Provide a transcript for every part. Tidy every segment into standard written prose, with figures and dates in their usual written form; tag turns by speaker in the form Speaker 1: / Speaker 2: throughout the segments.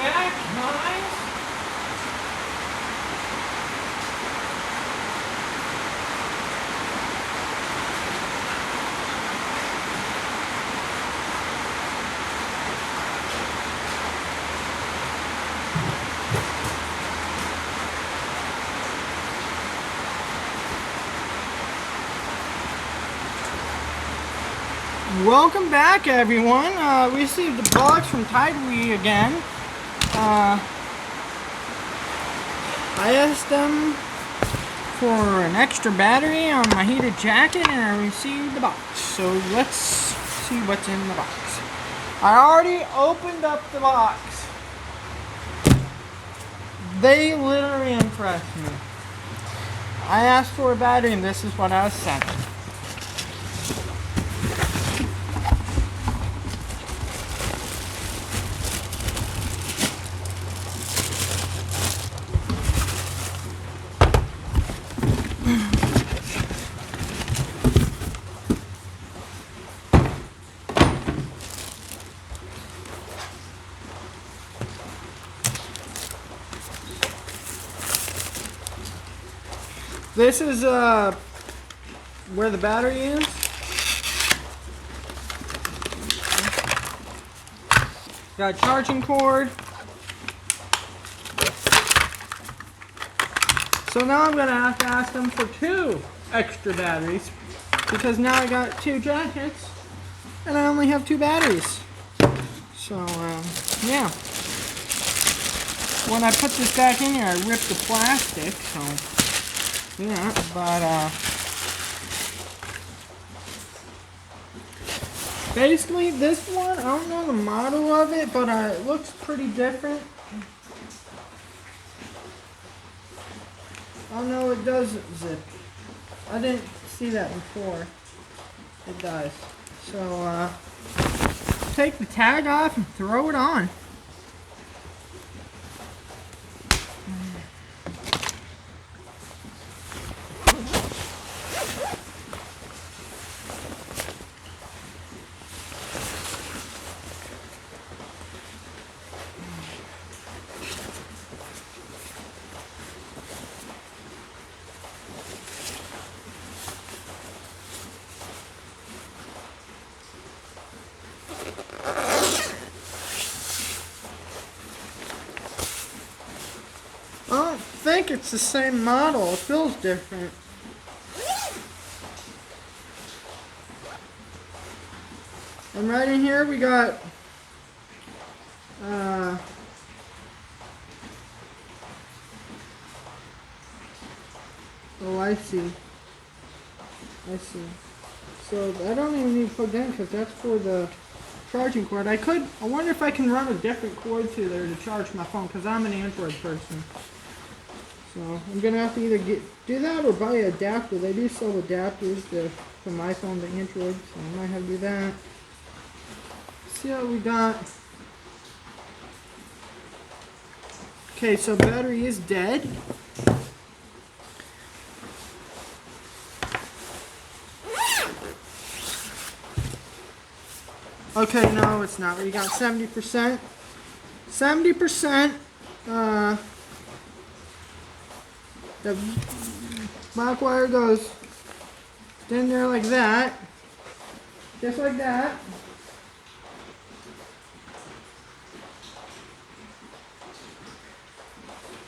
Speaker 1: back, guys. Welcome back, everyone. We received a box from tidewe again. I asked them for an extra battery on my heated jacket, and I received the box. So let's see what's in the box. I already opened up the box. They literally impressed me. I asked for a battery, and this is what I was sent. This is where the battery is. Got a charging cord. So now I'm gonna have to ask them for 2 extra batteries because now I got 2 jackets and I only have 2 batteries. So yeah. When I put this back in here, I ripped the plastic. So. Yeah, but basically this one, I don't know the model of it, but it looks pretty different. Oh no, it does zip. I didn't see that before. It does. So take the tag off and throw it on. I don't think it's the same model. It feels different. And right in here we got oh, I see. So I don't even need to plug in because that's for the charging cord. I wonder if I can run a different cord through there to charge my phone because I'm an Android person. So I'm gonna have to either do that or buy an adapter. They do sell adapters from iPhone to Android, so I might have to do that. See what we got. Okay, so battery is dead. Okay, no, it's not. We got 70%. 70%. The black wire goes in there like that. Just like that.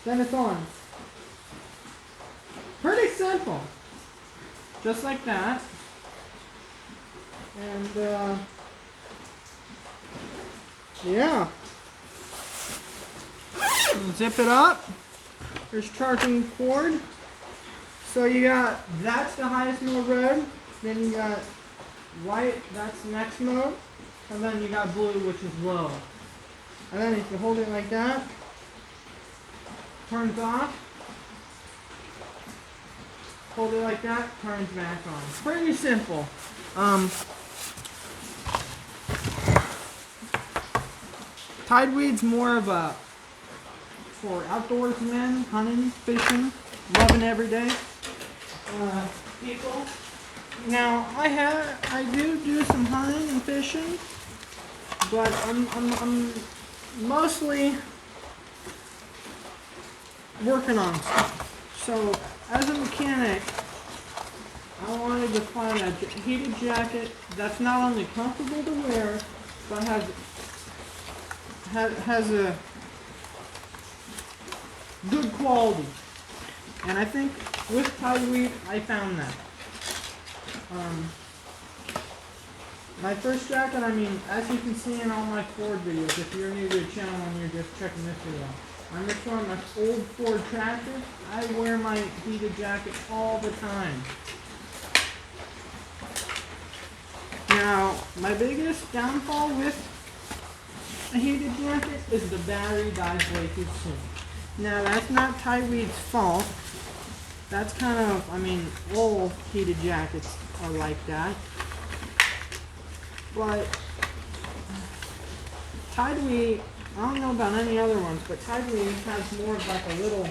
Speaker 1: Then it's on. Pretty simple. Just like that. And yeah. Zip it up. There's charging cord. So you got, that's the highest mode red. Then you got white, that's the next mode. And then you got blue, which is low. And then if you hold it like that, turns off. Hold it like that, turns back on. Pretty simple. Tideweed's more of a for outdoorsmen, hunting, fishing, loving everyday people. Now I do some hunting and fishing, but I'm mostly working on stuff. So, as a mechanic, I wanted to find a heated jacket that's not only comfortable to wear, but has a good quality. And I think with tidewe, I found that. My first jacket, I mean, as you can see in all my Ford videos, if you're new to the channel and you're just checking this video, I'm just showing my old Ford tractor. I wear my heated jacket all the time. Now, my biggest downfall with a heated jacket is the battery dies way too soon. Now, that's not tidewe's fault. That's kind of, I mean, all heated jackets are like that. But tidewe, I don't know about any other ones, but tidewe has more of like a little,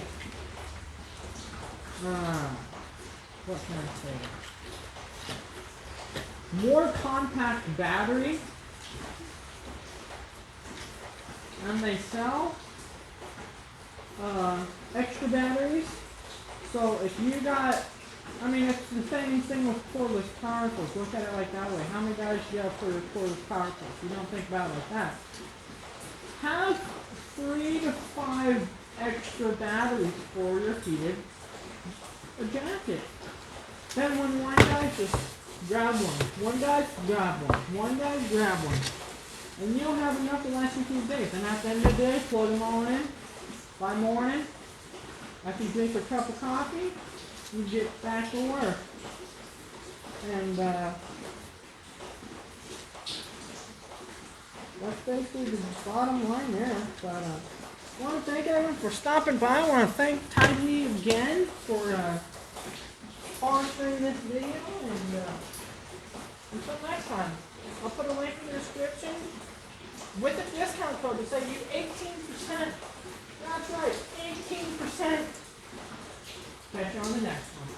Speaker 1: what can I say? More compact battery, and they sell extra batteries. So if you got, I mean, it's the same thing with cordless power tools. Look at it like that way. How many guys do you have for your cordless power tools? You don't think about it like that. Have 3 to 5 extra batteries for your heated jacket. Then when one guy just grab one guy grab one guy grab one. And you'll have enough to last you 2 days. And at the end of the day, plug them all in. By morning, after you drink a cup of coffee, you get back to work. And that's basically the bottom line there. But I want to thank everyone for stopping by. I want to thank tidewe again for sponsoring this video. And until next time, I'll put a link in the description with a discount code to save you 18%. That's right, 18%. Catch you on the next one.